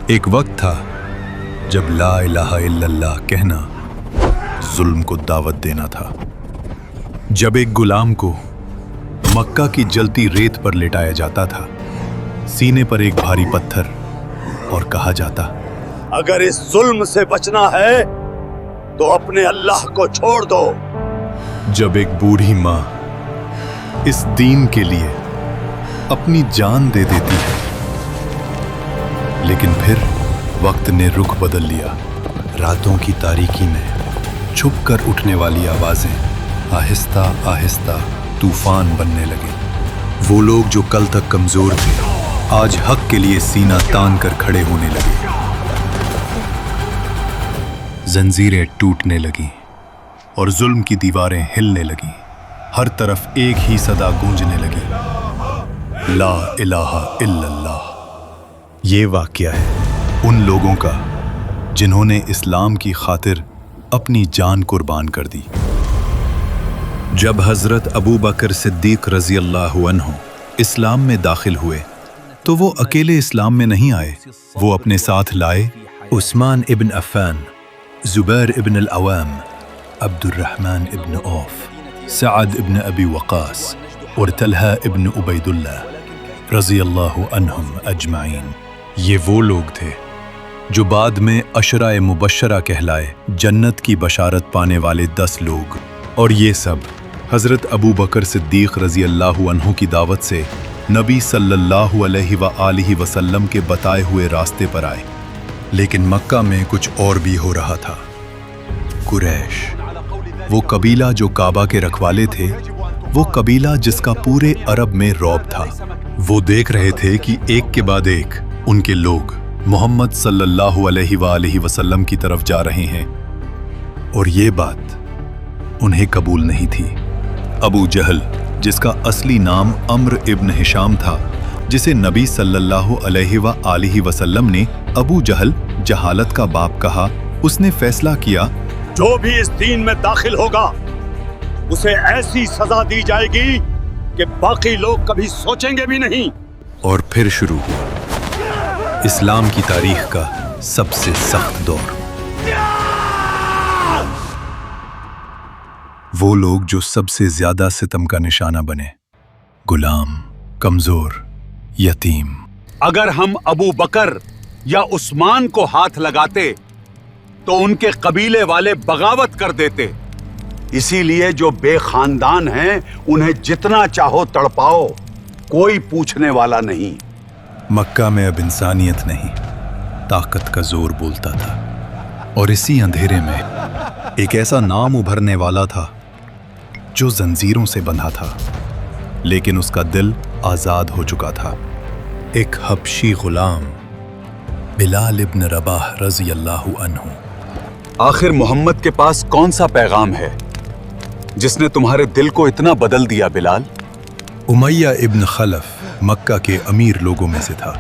ایک وقت تھا جب لا الہ الا اللہ کہنا ظلم کو دعوت دینا تھا، جب ایک غلام کو مکہ کی جلتی ریت پر لٹایا جاتا تھا، سینے پر ایک بھاری پتھر، اور کہا جاتا اگر اس ظلم سے بچنا ہے تو اپنے اللہ کو چھوڑ دو۔ جب ایک بوڑھی ماں اس دین کے لیے اپنی جان دے دیتی ہے، لیکن پھر وقت نے رخ بدل لیا۔ راتوں کی تاریکی میں چھپ کر اٹھنے والی آوازیں آہستہ آہستہ طوفان بننے لگے۔ وہ لوگ جو کل تک کمزور تھے آج حق کے لیے سینہ تان کر کھڑے ہونے لگے۔ زنجیریں ٹوٹنے لگیں اور ظلم کی دیواریں ہلنے لگیں۔ ہر طرف ایک ہی صدا گونجنے لگی، لا الہ الا اللہ۔ یہ واقعہ ہے ان لوگوں کا جنہوں نے اسلام کی خاطر اپنی جان قربان کر دی۔ جب حضرت ابو بکر صدیق رضی اللہ عنہ اسلام میں داخل ہوئے تو وہ اکیلے اسلام میں نہیں آئے، وہ اپنے ساتھ لائے عثمان ابن عفان، زبیر ابن العوام، عبد الرحمن ابن عوف، سعد ابن ابی وقاص اور طلحہ ابن عبید اللہ رضی اللہ عنہم اجمعین۔ یہ وہ لوگ تھے جو بعد میں عشرۂ مبشرہ کہلائے، جنت کی بشارت پانے والے 10 لوگ، اور یہ سب حضرت ابو بکر صدیق رضی اللہ عنہ کی دعوت سے نبی صلی اللہ علیہ وآلہ وسلم کے بتائے ہوئے راستے پر آئے۔ لیکن مکہ میں کچھ اور بھی ہو رہا تھا۔ قریش، وہ قبیلہ جو کعبہ کے رکھوالے تھے، وہ قبیلہ جس کا پورے عرب میں رعب تھا، وہ دیکھ رہے تھے کہ ایک کے بعد ایک ان کے لوگ محمد صلی اللہ علیہ وآلہ وسلم کی طرف جا رہے ہیں، اور یہ بات انہیں قبول نہیں تھی۔ ابو جہل، جس کا اصلی نام عمرو ابن ہشام تھا، جسے نبی صلی اللہ علیہ وآلہ وسلم نے ابو جہل جہالت کا باپ کہا، اس نے فیصلہ کیا جو بھی اس دین میں داخل ہوگا اسے ایسی سزا دی جائے گی کہ باقی لوگ کبھی سوچیں گے بھی نہیں۔ اور پھر شروع ہوا اسلام کی تاریخ کا سب سے سخت دور۔ وہ لوگ جو سب سے زیادہ ستم کا نشانہ بنے، غلام، کمزور، یتیم۔ اگر ہم ابو بکر یا عثمان کو ہاتھ لگاتے تو ان کے قبیلے والے بغاوت کر دیتے، اسی لیے جو بے خاندان ہیں انہیں جتنا چاہو تڑپاؤ، کوئی پوچھنے والا نہیں۔ مکہ میں اب انسانیت نہیں، طاقت کا زور بولتا تھا، اور اسی اندھیرے میں ایک ایسا نام ابھرنے والا تھا جو زنجیروں سے بندھا تھا، لیکن اس کا دل آزاد ہو چکا تھا۔ ایک حبشی غلام، بلال ابن رباح رضی اللہ عنہ۔ آخر محمد کے پاس کون سا پیغام ہے جس نے تمہارے دل کو اتنا بدل دیا بلال؟ امیہ ابن خلف مکہ کے امیر لوگوں میں سے تھا،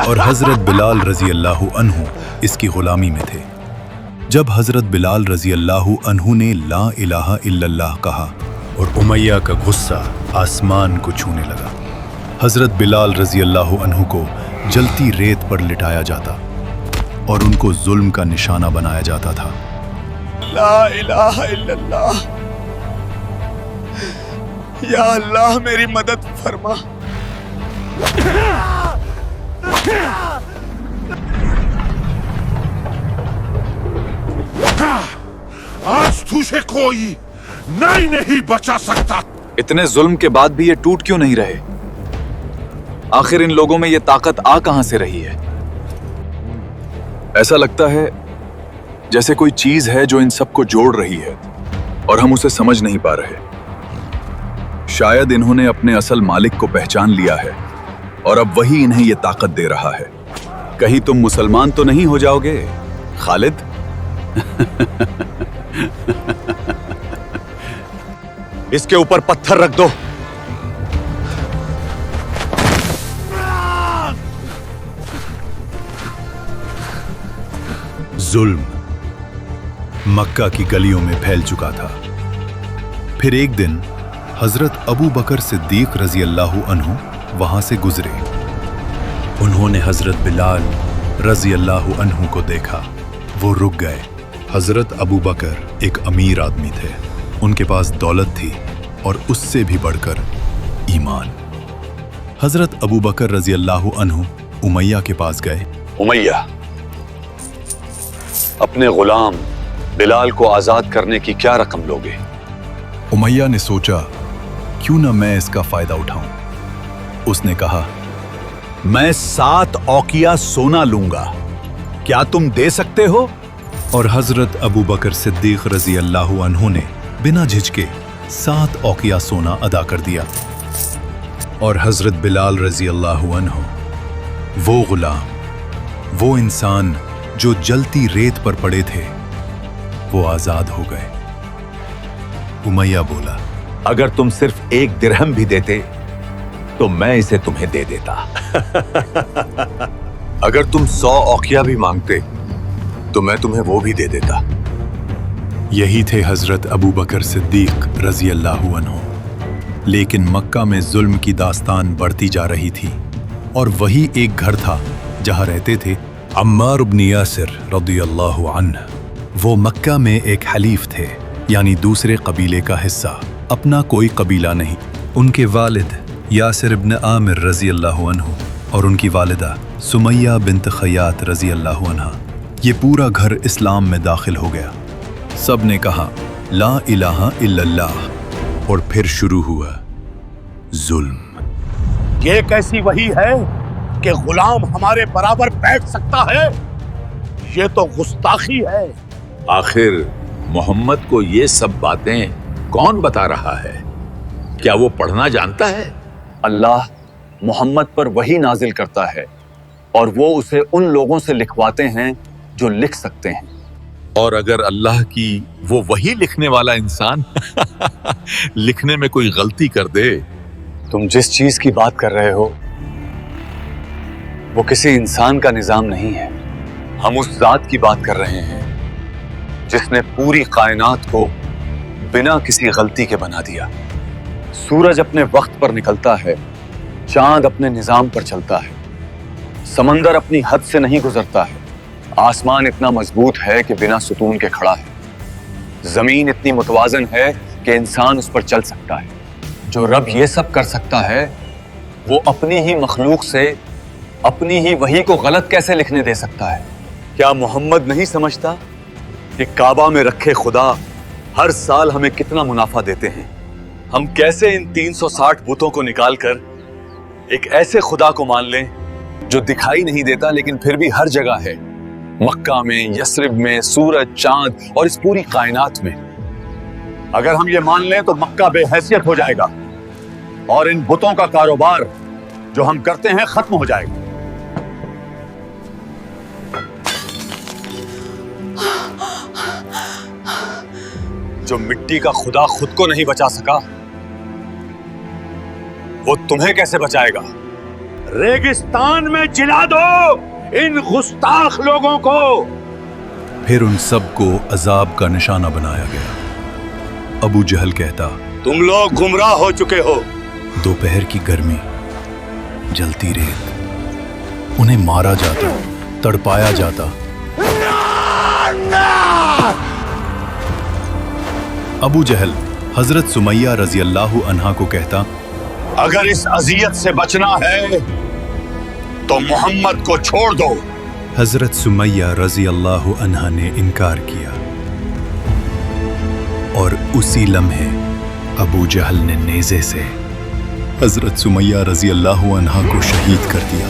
اور حضرت بلال رضی اللہ عنہ اس کی غلامی میں تھے۔ جب حضرت بلال رضی اللہ عنہ نے لا الہ الا اللہ کہا اور امیہ کا غصہ آسمان کو چھونے لگا، حضرت بلال رضی اللہ عنہ کو جلتی ریت پر لٹایا جاتا اور ان کو ظلم کا نشانہ بنایا جاتا تھا۔ لا الہ الا اللہ، یا اللہ میری مدد فرما۔ آج تجھے کوئی نہیں بچا سکتا۔ اتنے ظلم کے بعد بھی یہ ٹوٹ کیوں نہیں رہے؟ آخر ان لوگوں میں یہ طاقت آ کہاں سے رہی ہے؟ ایسا لگتا ہے جیسے کوئی چیز ہے جو ان سب کو جوڑ رہی ہے اور ہم اسے سمجھ نہیں پا رہے۔ شاید انہوں نے اپنے اصل مالک کو پہچان لیا ہے اور اب وہی انہیں یہ طاقت دے رہا ہے۔ کہیں تم مسلمان تو نہیں ہو جاؤ گے خالد؟ اس کے اوپر پتھر رکھ دو۔ ظلم مکہ کی گلیوں میں پھیل چکا تھا۔ پھر ایک دن حضرت ابو بکر صدیق رضی اللہ عنہ وہاں سے گزرے۔ انہوں نے حضرت بلال रज़ी अल्लाहु अन्हु को देखा, वो रुक गए। हज़रत अबू बकर एक अमीर आदमी थे, उनके पास दौलत थी और उससे भी बढ़कर ईमान। हज़रत अबू बकर रज़ी अल्लाहु अन्हु उमैया के पास गए। उमैया, अपने गुलाम बिलाल को आजाद करने की क्या रकम लोगे? उमैया ने सोचा, क्यों ना मैं इसका फायदा उठाऊं। उसने कहा, मैं 7 औकिया सोना लूंगा, क्या तुम दे सकते हो? और हज़रत अबू बकर सिद्दीक़ रज़ी अल्लाहु अन्हु ने बिना झिझके 7 औकिया सोना अदा कर दिया। और हज़रत बिलाल रज़ी अल्लाहु अन्हु, वो गुलाम, वो इंसान जो जलती रेत पर पड़े थे, वो आजाद हो गए। उमैया बोला, अगर तुम सिर्फ 1 दिरहम भी देते तो मैं इसे तुम्हें दे देता। अगर तुम 100 औकिया भी मांगते तो मैं तुम्हें वो भी दे देता। यही थे हज़रत अबू बकर सिद्दीक़ रज़ी अल्लाहु अन्हु। लेकिन मक्का में जुल्म की दास्तान बढ़ती जा रही थी, और वही एक घर था जहां रहते थे अम्मार इब्न यासिर रज़ियल्लाहु अन्हु। वो मक्का में एक हलीफ थे, यानी दूसरे कबीले का हिस्सा, अपना कोई कबीला नहीं। उनके वालिद यासिर इब्न आमिर रज़ियल्लाहु अन्हु और उनकी वालिदा सुमैया बिन्त खयात रज़ियल्लाहु अन्हा, ये पूरा घर इस्लाम में दाखिल हो गया। सब ने कहा ला इलाहा इल्लल्लाह, और फिर शुरू हुआ जुल्म। ये कैसी वही है कि गुलाम हमारे बराबर बैठ सकता है? ये तो गुस्ताखी है। आखिर मोहम्मद को ये सब बातें कौन बता रहा है? क्या वो पढ़ना जानता है? अल्लाह मोहम्मद पर वही नाजिल करता है और वो उसे उन लोगों से लिखवाते हैं जो लिख सकते हैं। और अगर अल्लाह की वो वही लिखने वाला इंसान लिखने में कोई गलती कर दे? तुम जिस चीज की बात कर रहे हो वो किसी इंसान का निजाम नहीं है। हम उस जात की बात कर रहे हैं जिसने पूरी कायनात को बिना किसी गलती के बना दिया। सूरज अपने वक्त पर निकलता है, चांद अपने निजाम पर चलता है, समंदर अपनी हद से नहीं गुजरता है, आसमान इतना मजबूत है कि बिना सुतून के खड़ा है, जमीन इतनी मुतवाजन है कि इंसान उस पर चल सकता है। जो रब ये सब कर सकता है वो अपनी ही मखलूक से अपनी ही वही को गलत कैसे लिखने दे सकता है? क्या मोहम्मद नहीं समझता कि काबा में रखे खुदा हर साल हमें कितना मुनाफा देते हैं? हम कैसे इन 360 बुतों को निकालकर एक ऐसे खुदा को मान लें जो दिखाई नहीं देता लेकिन फिर भी हर जगह है, मक्का में, यस्रिब में, सूरज, चांद और इस पूरी कायनात में। अगर हम ये मान लें तो मक्का बेहैसियत हो जाएगा और इन बुतों का कारोबार जो हम करते हैं खत्म हो जाएगा। जो मिट्टी का खुदा खुद को नहीं बचा सका वो तुम्हें कैसे बचाएगा? रेगिस्तान में जिला दो इन गुस्ताख लोगों को। फिर उन सबको अजाब का निशाना बनाया गया। अबू जहल कहता, तुम लोग गुमराह हो चुके हो। दोपहर की गर्मी, जलती रेत, उन्हें मारा जाता, तड़पाया जाता। अबू जहल हजरत सुमैया रजी अल्लाहु अन्हा को कहता, अगर इस अजियत से बचना है तो मोहम्मद को छोड़ दो। हजरत सुमैया रजी अल्लाहु अन्हा ने इनकार किया और उसी लम्हे अबू जहल ने नेज़े से हजरत सुमैया रजी अल्लाहु अन्हा को शहीद कर दिया।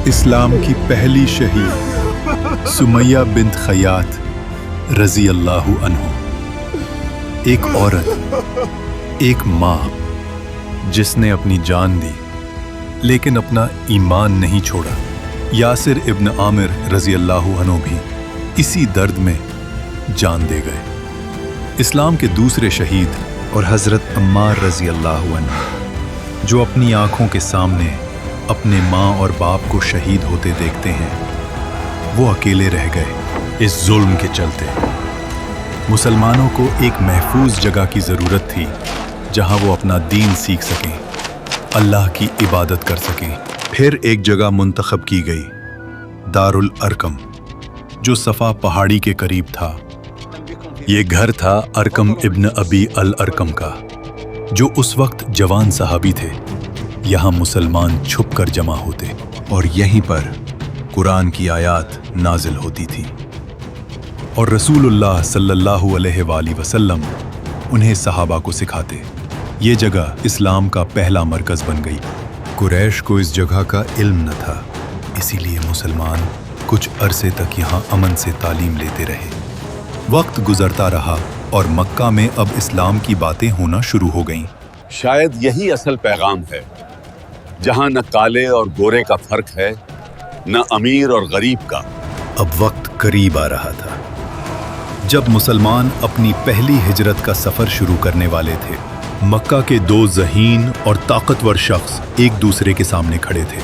इस्लाम की पहली शहीद सुमैया बिन्त खयात रजी अल्लाहु अन्हु, एक औरत, एक माँ जिसने अपनी जान दी लेकिन अपना ईमान नहीं छोड़ा। यासिर इब्न आमिर रजी अल्लाहु अन्हु भी इसी दर्द में जान दे गए। इस्लाम के दूसरे शहीद और हजरत अम्मार रजी अल्लाहु अन्हु जो अपनी आंखों के सामने अपने माँ और बाप को शहीद होते देखते हैं, वो अकेले रह गए। इस जुल्म के चलते मुसलमानों को एक महफूज जगह की ज़रूरत थी जहां वो अपना दीन सीख सकें। अल्लाह की इबादत कर सकें। फिर एक जगह मुंतखब की गई, दारुल अरकम, जो सफ़ा पहाड़ी के करीब था। ये घर था अरकम इब्न अबी अल अरकम का, जो उस वक्त जवान सहाबी थे। यहाँ मुसलमान छुप कर जमा होते और यहीं पर कुरान की आयात नाजिल होती थी और रसूलुल्लाह सल्लल्लाहु अलैहि वसल्लम उन्हें सहाबा को सिखाते। ये जगह इस्लाम का पहला मरकज़ बन गई। कुरैश को इस जगह का इल्म न था, इसीलिए मुसलमान कुछ अरसे तक यहाँ अमन से तालीम लेते रहे। वक्त गुजरता रहा और मक्का में अब इस्लाम की बातें होना शुरू हो गईं। शायद यही असल पैगाम है, जहां न काले और गोरे का फर्क है, न अमीर और गरीब का। अब वक्त करीब आ रहा था जब मुसलमान अपनी पहली हिजरत का सफर शुरू करने वाले थे। मक्का के दो ज़हीन और ताकतवर शख्स एक दूसरे के सामने खड़े थे,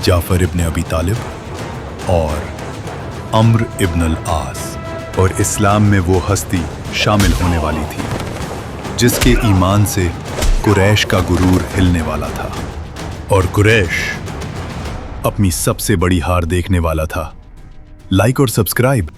जाफर इब्न अबी तालिब और अम्र इब्न अल आस। और इस्लाम में वो हस्ती शामिल होने वाली थी जिसके ईमान से कुरैश का गुरूर हिलने वाला था और कुरैश अपनी सबसे बड़ी हार देखने वाला था। लाइक और सब्सक्राइब